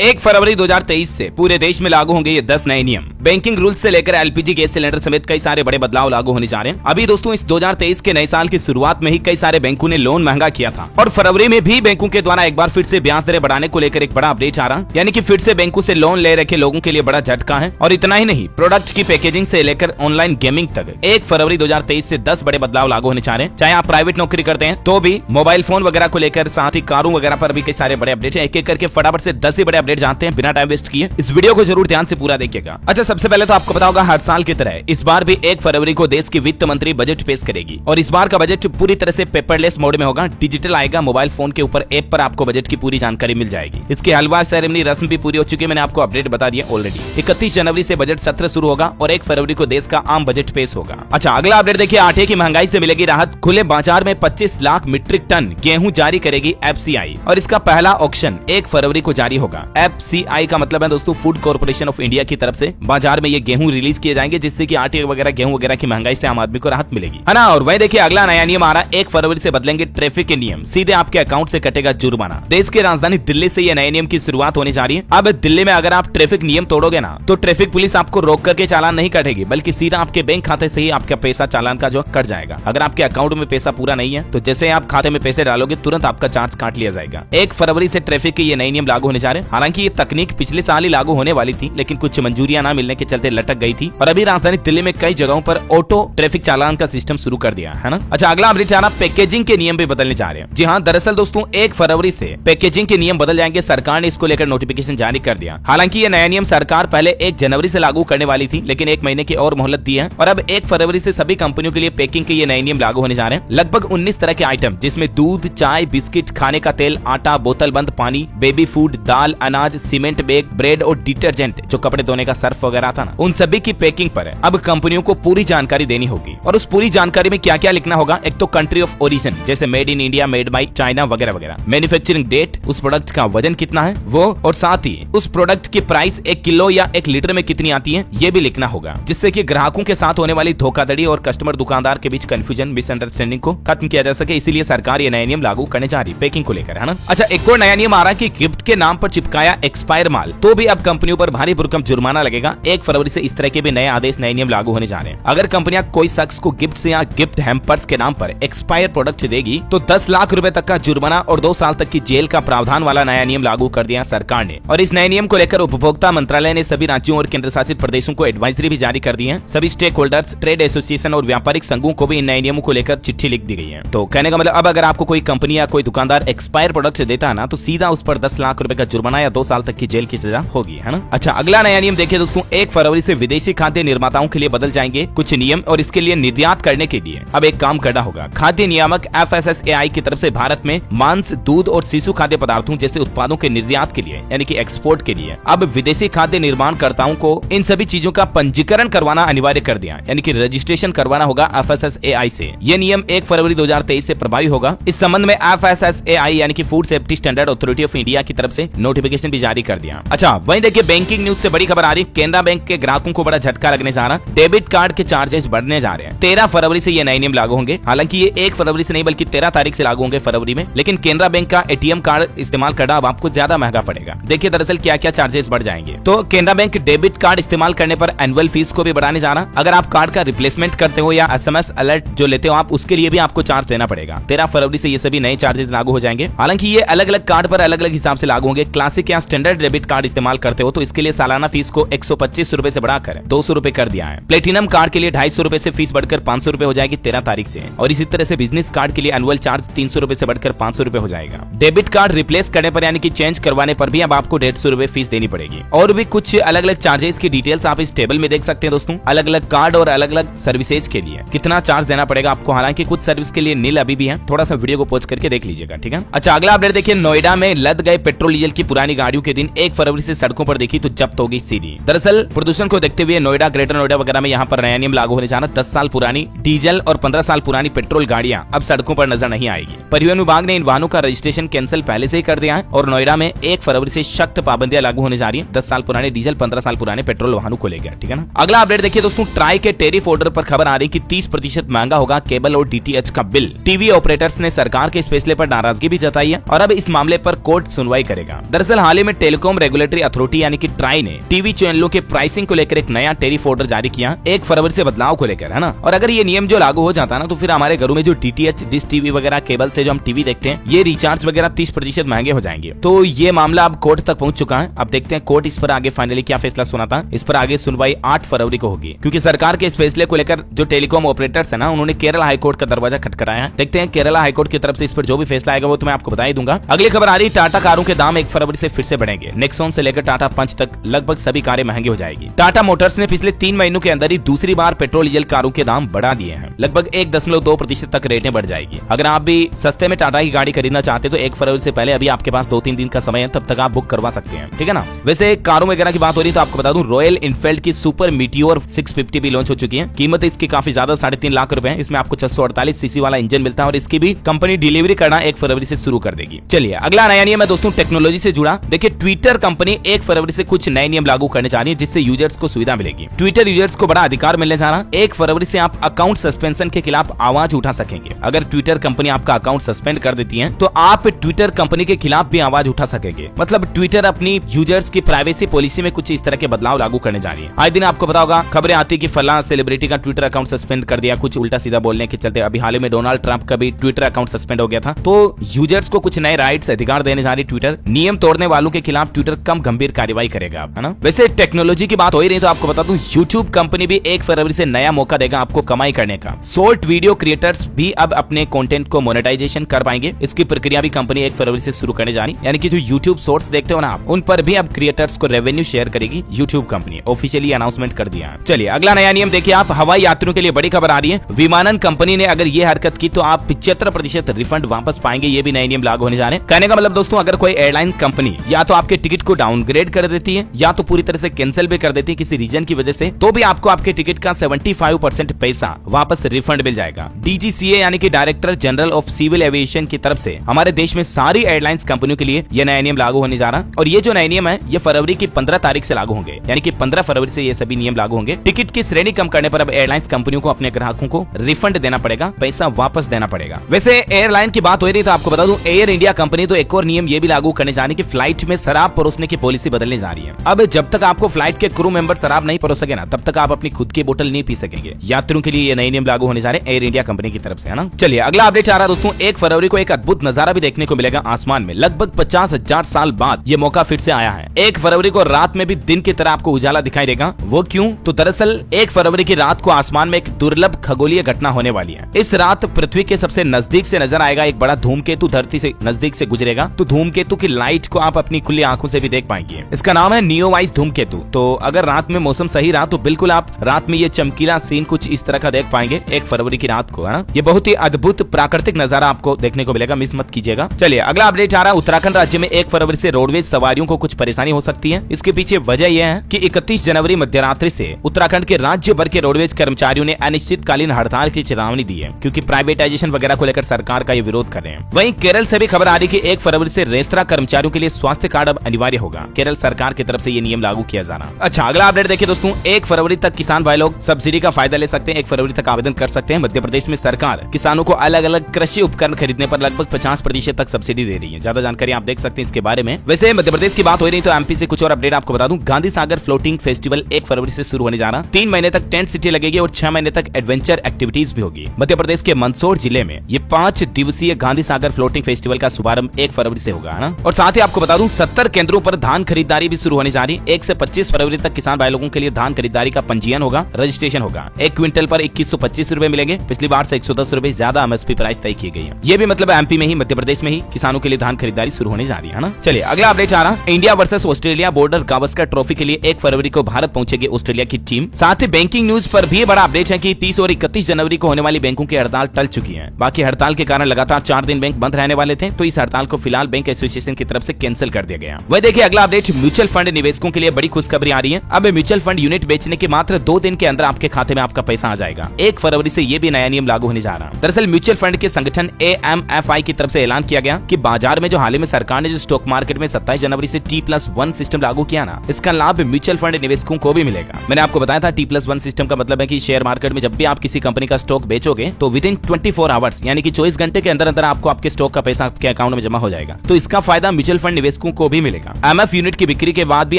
1 फरवरी 2023 से पूरे देश में लागू होंगे ये 10 नए नियम। बैंकिंग रूल से लेकर एलपीजी गैस सिलेंडर समेत कई सारे बड़े बदलाव लागू होने जा रहे हैं। अभी दोस्तों इस 2023 के नए साल की शुरुआत में ही कई सारे बैंकों ने लोन महंगा किया था और फरवरी में भी बैंकों के द्वारा एक बार फिर से ब्याज दरें बढ़ाने को लेकर एक बड़ा अपडेट आ रहा, यानी कि फिर से बैंकों से लोन ले रखे लोगों के लिए बड़ा झटका है। और इतना ही नहीं, प्रोडक्ट की पैकेजिंग से लेकर ऑनलाइन गेमिंग तक 1 फरवरी 2023 से 10 बड़े बदलाव लागू होने जा रहे हैं। चाहे आप प्राइवेट नौकरी करते हैं तो भी, मोबाइल फोन वगैरह को लेकर, साथ ही कारों वगैरह पर भी कई सारे बड़े अपडेट है। एक एक करके फटाफट से 10 ही बड़े अपडेट जानते हैं बिना टाइम वेस्ट किए। इस वीडियो को जरूर ध्यान से पूरा देखिएगा। अच्छा, सबसे पहले तो आपको पता होगा हर साल की तरह इस बार भी 1 फरवरी को देश की वित्त मंत्री बजट पेश करेगी और इस बार का बजट पूरी तरह से पेपरलेस मोड में होगा, डिजिटल आएगा। मोबाइल फोन के ऊपर ऐप पर आपको बजट की पूरी जानकारी मिल जाएगी। इसकी हलवा सेरेमनी रस्म भी पूरी हो चुकी है, मैंने आपको अपडेट बता दिया ऑलरेडी। 31 जनवरी से बजट सत्र शुरू होगा और 1 फरवरी को देश का आम बजट पेश होगा। अच्छा, अगला अपडेट देखिए, आटे की महंगाई से मिलेगी राहत। खुले बाजार में 25 लाख मीट्रिक टन गेहूं जारी करेगी एफसीआई और इसका पहला ऑक्शन 1 फरवरी को जारी होगा। एफसीआई का मतलब है दोस्तों फूड कॉर्पोरेशन ऑफ इंडिया की तरफ से बाजार में ये गेहूं रिलीज किए जाएंगे, जिससे कि आटे वगैरह गेहूं वगैरह की महंगाई से आम आदमी को राहत मिलेगी, है ना। और वही देखिए अगला नया नियम आ रहा है, 1 फरवरी से बदलेंगे ट्रैफिक के नियम, सीधे आपके अकाउंट से कटेगा जुर्माना। देश की राजधानी दिल्ली से ये नए नियम की शुरुआत होने जा रही है। अब दिल्ली में अगर आप ट्रैफिक नियम तोड़ोगे ना तो ट्रैफिक पुलिस आपको रोक करके चालान नहीं कटेगी, बल्कि सीधा आपके बैंक खाते से ही आपका पैसा चालान का जो कट जाएगा। अगर आपके अकाउंट में पैसा पूरा नहीं है तो जैसे आप खाते में पैसे डालोगे तुरंत आपका चार्ज काट लिया जाएगा। 1 फरवरी से ट्रैफिक के ये नए नियम लागू होने जा रहे हैं। हालांकि ये तकनीक पिछले साल ही लागू होने वाली थी, लेकिन कुछ मंजूरियां ना मिलने के चलते लटक गई थी और अभी राजधानी दिल्ली में कई जगहों पर ऑटो ट्रैफिक चालान का सिस्टम शुरू कर दिया है ना। अच्छा, अगला अपडेट आ रहा, पैकेजिंग के नियम भी बदलने जा रहे हैं। जी हाँ, दरअसल दोस्तों 1 फरवरी से पैकेजिंग के नियम बदल जाएंगे। सरकार ने इसको लेकर नोटिफिकेशन जारी कर दिया। हालांकि ये नया नियम सरकार पहले 1 जनवरी से लागू करने वाली थी, लेकिन 1 महीने की और मोहलत दी है और अब 1 फरवरी से सभी कंपनियों के लिए पैकिंग के ये नए नियम लागू होने जा रहे हैं। लगभग 19 तरह के आइटम, जिसमें दूध, चाय, बिस्किट, खाने का तेल, आटा, बोतल बंद पानी, बेबी फूड, दाल, अनाज, सीमेंट बैग, ब्रेड और डिटर्जेंट, जो कपड़े धोने का सर्फ वगैरह था ना, उन सभी की पैकिंग पर अब कंपनियों को पूरी जानकारी देनी होगी। और उस पूरी जानकारी में क्या क्या लिखना होगा, एक तो कंट्री ऑफ ओरिजिन जैसे made in India, made by China वगैरह वगैरह, मैन्युफैक्चरिंग डेट, उस प्रोडक्ट का वजन कितना है वो, और साथ ही उस प्रोडक्ट की प्राइस 1 किलो या 1 लीटर में कितनी आती है ये भी लिखना होगा, जिससे कि ग्राहकों के साथ होने वाली धोखाधड़ी और कस्टमर दुकानदार के बीच कंफ्यूजन, मिसअंडरस्टैंडिंग को खत्म किया जा सके। इसीलिए सरकार ये नए नियम लागू करने जा रही है पैकिंग को लेकर, है ना। अच्छा, एक और नया नियम आ रहा है कि गिफ्ट के नाम पर चिपकाया एक्सपायर माल तो भी अब कंपनियों पर भारी भरकम जुर्माना लगेगा। 1 फरवरी से इस तरह के भी नए आदेश, नए नियम लागू होने जा रहे हैं। अगर कंपनियां कोई शख्स को गिफ्ट या गिफ्ट हैम्पर्स के नाम पर एक्सपायर प्रोडक्ट देगी तो 10 लाख रुपए तक का जुर्माना और 2 साल तक की जेल का प्रावधान वाला नया नियम लागू कर दिया सरकार ने। और इस नए नियम को लेकर उपभोक्ता मंत्रालय ने सभी राज्यों और केंद्र शासित प्रदेशों को एडवाइजरी भी जारी कर दी है। सभी स्टेक होल्डर्स, ट्रेड एसोसिएशन और व्यापारिक संघों को भी इन नए नियमों को लेकर चिट्ठी लिख दी गई है। तो कहने का मतलब अब अगर आपको कोई कंपनी या कोई दुकानदार एक्सपायर प्रोडक्ट देता है ना तो सीधा उस पर 10 लाख रुपए का जुर्माना या 2 साल तक की जेल की सजा होगी, है ना। अच्छा, अगला नया नियम देखिए दोस्तों, 1 फरवरी से विदेशी खाद्य निर्माताओं के लिए बदल जाएंगे कुछ नियम और इसके लिए निर्यात करने के लिए अब एक काम करना होगा। खाद्य नियामक FSSAI की तरफ से भारत में मांस, दूध और शिशु खाद्य पदार्थों जैसे उत्पादों के निर्यात के लिए यानी कि एक्सपोर्ट के लिए अब विदेशी खाद्य निर्माणकर्ताओं को इन सभी चीजों का पंजीकरण करवाना अनिवार्य कर दिया, यानी कि रजिस्ट्रेशन करवाना होगा FSSAI से। ये नियम 1 फरवरी 2023 से प्रभावी होगा। इस संबंध में FSSAI यानी कि food safety standard authority of India की तरफ से नोटिफिकेशन भी जारी कर दिया। अच्छा, वहीं देखिए बैंकिंग न्यूज से बड़ी खबर आ रही है, केनरा बैंक के ग्राहकों को बड़ा झटका लगने जा रहा, डेबिट कार्ड के चार्जेस बढ़ने जा रहे हैं। 13 फरवरी से ये नए नियम लागू होंगे। हालांकि ये 1 फरवरी से नहीं बल्कि 13 तारीख से लागू होंगे फरवरी में, लेकिन केनरा बैंक का ATM कार्ड इस्तेमाल करना अब आपको ज्यादा महंगा पड़ेगा। देखिए दरअसल क्या क्या चार्जेस बढ़ जाएंगे। तो केनरा बैंक डेबिट कार्ड इस्तेमाल करने पर एनुअल फीस को भी बढ़ाने जा रहा। अगर आप कार्ड का रिप्लेसमेंट करते हो या SMS अलर्ट जो लेते हो आप, उसके लिए भी आपको चार्ज देना पड़ेगा। 13 फरवरी से ये सभी नए चार्जेस लागू हो जाएंगे। हालांकि ये अलग अलग कार्ड पर अलग अलग हिसाब से लागू होंगे। क्लासिक या स्टैंडर्ड डेबिट कार्ड इस्तेमाल करते हो तो इसके लिए सालाना फीस को 125 रुपए से बढ़ाकर 200 रुपए कर दिया है। प्लेटिनम कार्ड के लिए 250 रुपए से फीस बढ़कर 500 रुपए हो जाएगी 13 तारीख से, और इसी तरह से बिजनेस कार्ड के लिए एनुअल चार्ज 300 रुपए से बढ़कर 500 रुपए हो जाएगा। डेबिट कार्ड रिप्लेस करने पर यानी कि चेंज करवाने पर भी अब आपको 150 रुपए फीस देनी पड़ेगी। और भी कुछ अलग अलग चार्जेस की डिटेल्स आप इस टेबल में देख सकते हैं दोस्तों। अलग अलग कार्ड और अलग अलग सर्विसेज के लिए कितना चार्ज देना पड़ेगा आपको। हालांकि कुछ सर्विस के लिए नील अभी भी है, थोड़ा सा वीडियो को पॉज करके देख लीजिएगा, ठीक है। अच्छा, अगला अपडेट देखिए, नोएडा में लद गए पेट्रोल डीजल की पुरानी गाड़ियों के दिन 1 फरवरी से सड़कों पर देखी तो जब्त होगी सीडी। दरअसल प्रदूषण को देखते हुए नोएडा, ग्रेटर नोएडा वगैरह में यहाँ पर नया नियम लागू होने जा रहा। 10 साल पुरानी डीजल और 15 साल पुरानी पेट्रोल गाड़ियां अब सड़कों पर नजर नहीं आएगी। परिवहन विभाग ने इन वाहनों का रजिस्ट्रेशन कैंसिल पहले से ही कर दिया है और नोएडा में 1 फरवरी से सख्त पाबंदियां लागू होने जा रही है 10 साल पुराने डीजल, 15 साल पुराने पेट्रोल वाहनों को लेकर, ठीक है ना। अगला अपडेट देखिए दोस्तों, ट्राई के टेरिफ ऑर्डर पर खबर आ रही कि 30% महंगा होगा केबल और DTH का बिल। टीवी ऑपरेटर्स ने सरकार के इस फैसले पर नाराजगी भी जताई है और अब इस मामले पर कोर्ट सुनवाई करेगा। दरअसल हाल ही में टेलीकॉम रेगुलेटरी अथॉरिटी यानी कि ट्राई ने टीवी चैनलों के प्राइसिंग को लेकर एक नया टैरिफ ऑर्डर जारी किया 1 फरवरी से बदलाव को लेकर, है ना। और अगर ये नियम जो लागू हो जाता है ना, तो फिर हमारे घरों में जो डीटीएच, डिश टीवी वगैरह केबल से जो हम टीवी देखते हैं, ये रिचार्ज वगैरह 30% महंगे हो जाएंगे। तो ये मामला अब कोर्ट तक पहुंच चुका है। अब देखते हैं कोर्ट इस पर आगे फाइनली क्या फैसला सुनाता है। इस पर आगे सुनवाई 8 फरवरी को होगी, क्योंकि सरकार के इस फैसले को लेकर जो टेलीकॉम ऑपरेटर्स है ना, उन्होंने केरला हाईकोर्ट का दरवाजा खटखटाया है। देखते हैं केरला हाईकोर्ट की तरफ से इस पर जो भी फैसला आएगा वो तो मैं आपको बता ही दूंगा। अगली खबर आ रही, टाटा कारों के दाम 1 फरवरी से फिर से बढ़ेंगे। नेक्सॉन से लेकर टाटा पंच तक लगभग सभी कारें महंगी हो जाएगी। टाटा मोटर्स ने पिछले 3 महीनों के अंदर ही दूसरी बार पेट्रोल डीजल कारों के दाम बढ़ा दिए हैं। लगभग 1.2% तक रेटें बढ़ जाएगी। अगर आप भी सस्ते में टाटा की गाड़ी खरीदना चाहते हैं तो 1 फरवरी से पहले अभी आपके पास 2-3 दिन का समय है, तब तक आप बुक करवा सकते हैं, ठीक है ना। वैसे कारों वगैरह की बात हो रही है तो आपको बता दूं, रॉयल इनफील्ड की सुपर मीटियोर 650 भी लॉन्च हो चुकी है। कीमत इसकी काफी ज्यादा 3.5 लाख रुपए है। इसमें आपको 648 सीसी वाला इंजन मिलता है और इसकी भी कंपनी डिलीवरी करना 1 फरवरी से शुरू कर देगी। चलिए अगला नया नियम है दोस्तों टेक्नोलॉजी से जुड़ा। देखिए ट्विटर कंपनी 1 फरवरी से कुछ नए नियम लागू करने जा रही है, जिससे यूजर्स को सुविधा मिलेगी। ट्विटर यूजर्स को बड़ा अधिकार मिलने जा रहा है। 1 फरवरी से आप अकाउंट सस्पेंशन के खिलाफ आवाज उठा सकेंगे। अगर ट्विटर कंपनी आपका अकाउंट सस्पेंड कर देती है तो आप ट्विटर कंपनी के खिलाफ भी आवाज उठा सकेंगे। मतलब ट्विटर अपनी यूजर्स की प्राइवेसी पॉलिसी में कुछ इस तरह के बदलाव लागू करने जा रही है। आज दिन आपको पता होगा खबरें आती कि फलाना सेलिब्रिटी का ट्विटर अकाउंट सस्पेंड कर दिया, कुछ उल्टा सीधा बोलने के चलते। अभी हाल ही में डोनाल्ड ट्रंप का भी ट्विटर अकाउंट सस्पेंड हो गया था। तो यूजर्स को कुछ नए राइट्स अधिकार देने जा रही ट्विटर। नियम तोड़ने वालों के खिलाफ ट्विटर कम गंभीर कार्रवाई करेगा, है ना। वैसे टेक्नोलॉजी की बात हो ही रही तो आपको बता दूं, यूट्यूब कंपनी भी 1 फरवरी से नया मौका देगा आपको कमाई करने का। शॉर्ट वीडियो क्रिएटर्स भी अब अपने कंटेंट को मोनेटाइजेशन कर पाएंगे। इसकी प्रक्रिया भी कंपनी 1 फरवरी से शुरू करने जा रही है। यानी कि जो यूट्यूब शॉर्ट्स देखते हो ना आप, उन पर भी अब क्रिएटर्स को रेवेन्यू शेयर करेगी यूट्यूब कंपनी। ऑफिशियली अनाउंसमेंट कर दिया। चलिए अगला नया नियम देखिए आप, हवाई यात्रियों के लिए बड़ी खबर आ रही है। विमानन कंपनी ने अगर ये हरकत की तो आप 75% रिफंड वापस पाएंगे। ये भी नए नियम लागू होने जा रहे हैं। कहने का मतलब दोस्तों, अगर कोई एयरलाइन कंपनी या तो आपके टिकट को डाउनग्रेड कर देती है या तो पूरी तरह से कैंसिल भी कर देती है किसी रीजन की वजह से, तो भी आपको आपके टिकट का 75% पैसा वापस रिफंड मिल जाएगा। डीजीसीए यानी कि director general of civil aviation की तरफ से हमारे देश में सारी एयरलाइंस कंपनियों के लिए यह नया नियम लागू होने जा रहा है। और ये जो नए नियम है ये फरवरी की 15 तारीख से लागू होंगे। यानी कि 15 फरवरी से ये सभी नियम लागू होंगे। टिकट की श्रेणी कम करने पर अब एयरलाइंस कंपनियों को अपने ग्राहकों को रिफंड देना पड़ेगा, पैसा वापस देना पड़ेगा। वैसे एयरलाइन की बात हो रही तो आपको बता दूं, एयर इंडिया कंपनी तो एक और नियम ये भी लागू करने जा रही है कि फ्लाइट में शराब परोसने की पॉलिसी बदलने जा रही है। अब जब तक आपको फ्लाइट के क्रू मेंबर शराब नहीं परोसेंगे ना, तब तक आप अपनी खुद की बोतल नहीं पी सकेंगे। यात्रियों के लिए ये नए नियम लागू होने जा रहे हैं एयर इंडिया कंपनी की तरफ से, है ना। चलिए अगला अपडेट आ रहा है दोस्तों, 1 फरवरी को एक अद्भुत नजारा भी देखने को मिलेगा आसमान में। लगभग 50,000 साल बाद ये मौका फिर से आया है। 1 फरवरी को रात में भी दिन की तरह आपको उजाला दिखाई देगा। वो क्यों? तो दरअसल 1 फरवरी की रात को आसमान में एक दुर्लभ खगोलीय घटना होने वाली है। इस रात पृथ्वी के सबसे नजदीक से नजर आएगा एक बड़ा धूमकेतु धरती से नजदीक से गुजरेगा। तो धूमकेतु की लाइट को आप अपनी खुली आंखों से भी देख पाएंगे। इसका नाम है नियोवाइस धूमकेतु। तो अगर रात में मौसम सही रहा तो बिल्कुल आप रात में ये चमकीला सीन कुछ इस तरह का देख पाएंगे 1 फरवरी की रात को, है ना। ये बहुत ही अद्भुत प्राकृतिक नजारा आपको देखने को मिलेगा, मिस मत कीजिएगा। चलिए अगला अपडेट आ रहा है, उत्तराखंड राज्य में 1 फरवरी से रोडवेज सवारियों को कुछ परेशानी हो सकती है। इसके पीछे वजह यह है कि 31 जनवरी मध्यरात्रि से उत्तराखंड के राज्य भर के रोडवेज कर्मचारियों ने अनिश्चितकालीन हड़ताल की चेतावनी दी है, क्योंकि प्राइवेटाइजेशन वगैरह को लेकर सरकार का ये विरोध कर रहे हैं। वहीं केरल से भी खबर आ रही है कि 1 फरवरी से रेस्तरां कर्मचारियों के लिए स्वास्थ्य कार्ड अब अनिवार्य होगा। केरल सरकार की तरफ से ये नियम लागू किया जाना। अच्छा अगला अपडेट देखिए दोस्तों, 1 फरवरी तक किसान भाई लोग सब्सिडी का फायदा ले सकते हैं। 1 फरवरी तक आवेदन कर सकते हैं। मध्य प्रदेश में सरकार किसानों को अलग अलग कृषि उपकरण खरीदने पर लगभग 50% तक सब्सिडी दे रही है। ज्यादा जानकारी आप देख सकते हैं इसके बारे में। वैसे मध्य प्रदेश की बात हो रही तो एमपी से कुछ और अपडेट आपको बता दूं, गांधी सागर फ्लोटिंग फेस्टिवल 1 फरवरी से शुरू होने जा रहा। 3 महीने तक टेंट सिटी लगेगी और 6 महीने तक एडवेंचर एक्टिविटीज भी होगी। मध्य प्रदेश के मंदसौर जिले में ये 5 दिवसीय गांधी सागर फ्लोटिंग फेस्टिवल का शुभारंभ 1 फरवरी से होगा, है ना। और साथ ही आपको बता दूं 70 केंद्रों पर धान खरीदारी भी शुरू होने जा रही है। 1 से 25 फरवरी तक किसान भाई लोगों के लिए धान खरीदारी का पंजीयन होगा, रजिस्ट्रेशन होगा। 1 क्विंटल पर 2125 रुपए मिलेंगे। पिछली बार से 110 रुपए ज्यादा एमएसपी प्राइस तय की गई है। ये भी मतलब एमपी में ही, मध्य प्रदेश में ही किसानों के लिए धान खरीदारी शुरू होने जा रही है ना। चलिए अगला अपडेट आ रहा, India versus Australia border Gavaskar trophy के लिए 1 फरवरी को भारत पहुंचेगी ऑस्ट्रेलिया की टीम। साथ ही बैंकिंग न्यूज पर भी बड़ा अपडेट है कि 30 और 31 जनवरी को होने वाली बैंकों की हड़ताल टल चुकी है। बाकी हड़ताल के कारण लगातार 4 दिन बैंक बंद रहने वाले थे, तो इस हड़ताल को फिलहाल बैंक एसोसिएशन की तरफ से कैंसिल कर दिया गया। वह देखिए अगला अपडेट, म्यूचुअल फंड निवेशकों के लिए बड़ी खुशखबरी आ रही है। अब म्यूचुअल फंड यूनिट बेचने के मात्र 2 दिन के अंदर आपके खाते में आपका पैसा आ जाएगा। 1 फरवरी से ये भी नया नियम लागू होने जा रहा है। दरअसल म्यूचुअल फंड के संगठन AMFI की तरफ से ऐलान किया गया कि बाजार में जो हाल ही में सरकार ने जो स्टॉक मार्केट में 27 जनवरी से T+1 सिस्टम लागू किया ना, इसका लाभ म्यूचुअल फंड निवेशकों को भी मिलेगा। मैंने आपको बताया था T+1 सिस्टम का मतलब है कि शेयर मार्केट में जब भी आप किसी कंपनी का स्टॉक बेचोगे तो विदिन 24 आवर्स यानी कि 24 घंटे के अंदर अंदर आपको आपके स्टॉक का पैसा आपके अकाउंट में जमा हो जाएगा। तो इसका फायदा म्यूचुअल फंड निवेशकों को भी मिलेगा। MF यूनिट की बिक्री के बाद भी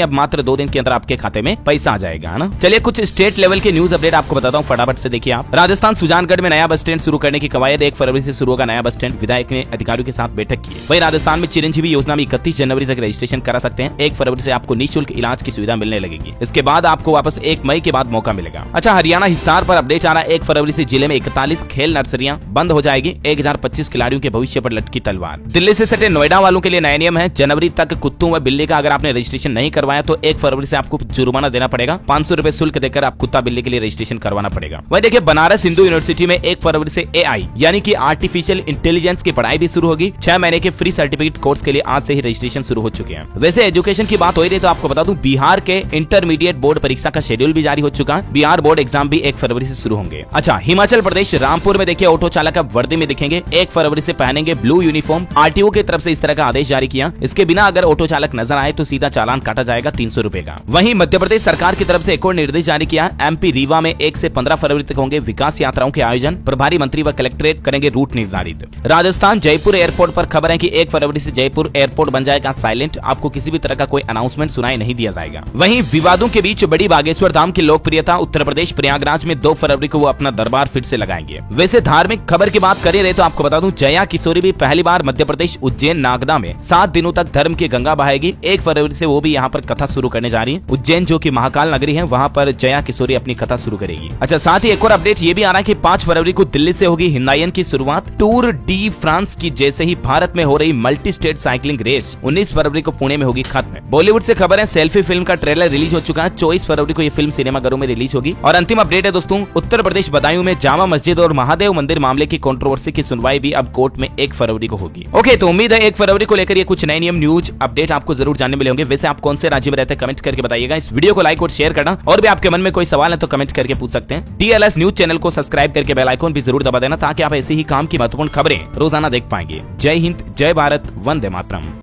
अब मात्र 2 दिन के अंदर आपके खाते में पैसा आ जाएगा, है ना। चलिए कुछ स्टेट लेवल के न्यूज अपडेट आपको बताता हूँ, फटाफट से देखिए आप। राजस्थान सुजानगढ़ में नया बस स्टैंड शुरू करने की कवायद, 1 फरवरी से शुरू होगा नया बस स्टैंड। विधायक ने अधिकारियों के साथ बैठक की। वही राजस्थान में चिरंजीवी योजना में 31 जनवरी तक रजिस्ट्रेशन करा सकते हैं। 1 फरवरी से आपको निःशुल्क इलाज की सुविधा मिलने लगेगी। इसके बाद आपको वापस 1 मई के बाद मौका मिलेगा। अच्छा, हरियाणा हिसार पर अपडेट आ रहा है। 1 फरवरी से जिले में 41 खेल नर्सरियां बंद हो जाएगी। 1025 खिलाड़ियों के भविष्य पर लटकी तलवार। दिल्ली से सटे नोएडा वालों के लिए नया नियम है। जनवरी तक कुत्तों व बिल्ली का अगर आपने रजिस्ट्रेशन नहीं करवाया तो 1 फरवरी से आपको जुर्माना देना पड़ेगा। 500 रुपए शुल्क देकर आप कुत्ता बिल्ली के लिए रजिस्ट्रेशन करवाना पड़ेगा। वही देखिए, बनारस हिंदू यूनिवर्सिटी में 1 फरवरी से AI यानी कि आर्टिफिशियल इंटेलिजेंस की पढ़ाई भी शुरू होगी। 6 महीने के फ्री सर्टिफिकेट कोर्स के लिए आज से ही रजिस्ट्रेशन शुरू हो चुके हैं। वैसे एजुकेशन की बात हो रही है तो आपको बता दूं, बिहार के इंटरमीडिएट बोर्ड परीक्षा का शेड्यूल भी जारी हो चुका है। बिहार बोर्ड एग्जाम भी 1 फरवरी से शुरू होंगे। अच्छा, हिमाचल प्रदेश रामपुर में देखिए ऑटो चालक अब वर्दी में दिखेंगे। 1 फरवरी से पहनेंगे ब्लू यूनिफॉर्म। RTO की तरफ से इस तरह का आदेश जारी किया। इसके बिना अगर ऑटो चालक नजर आए तो सीधा चालान काटा जाएगा 300 रुपए का। वहीं मध्य प्रदेश सरकार की तरफ से एक और निर्देश जारी किया। MP रीवा में 1 से 15 फरवरी तक होंगे विकास यात्राओं के आयोजन। प्रभारी मंत्री व कलेक्ट्रेट करेंगे रूट निर्धारित। राजस्थान जयपुर एयरपोर्ट पर खबर है कि 1 फरवरी से जयपुर एयरपोर्ट बन जाएगा साइलेंट। आपको किसी भी तरह का कोई अनाउंसमेंट सुनाई नहीं दिया जाएगा। वहीं विवादों के बीच बड़ी बागेश्वर धाम की लोकप्रियता। उत्तर प्रदेश प्रयागराज में 2 फरवरी को वो अपना दरबार फिर से लगाएंगे। वैसे धार्मिक खबर की बात करें रहे तो आपको बता दूं, जया किशोरी भी पहली बार मध्य प्रदेश उज्जैन नागदा में 7 दिनों तक धर्म की गंगा बहाएगी। 1 फरवरी से वो भी यहाँ पर कथा शुरू करने जा रही है। उज्जैन जो कि महाकाल नगरी है, वहाँ पर जया किशोरी अपनी कथा शुरू करेगी। अच्छा, साथ ही एक और अपडेट ये भी आ रहा है कि 5 फरवरी को दिल्ली से होगी हिंदायन की शुरुआत। टूर डी फ्रांस की जैसे ही भारत में हो रही मल्टी स्टेट साइकिलिंग रेस 19 फरवरी को पुणे में होगी खत्म। बॉलीवुड से खबर है, सेल्फी फिल्म का ट्रेलर रिलीज हो चुका है। 24 फरवरी को ये फिल्म सिनेमाघरों में रिलीज होगी। और अंतिम अपडेट है दोस्तों, उत्तर प्रदेश बदायूं में जामा मस्जिद और महादेव मंदिर मामले की कंट्रोवर्सी की सुनवाई भी अब कोर्ट में 1 फरवरी को होगी। ओके, तो उम्मीद है 1 फरवरी को लेकर ये कुछ नए नियम न्यूज अपडेट आपको जरूर जानने मिले होंगे। वैसे आप कौन से राज्य में रहते हैं कमेंट करके बताइएगा। इस वीडियो को लाइक और शेयर करना, और भी आपके मन में कोई सवाल है तो कमेंट करके पूछ सकते हैं। TLS न्यूज चैनल को सब्सक्राइब करके बेल आइकन भी जरूर दबा देना ताकि आप ऐसे ही काम की महत्वपूर्ण खबरें रोजाना देख पाएंगे। जय हिंद, जय भारत, वंदे मातरम।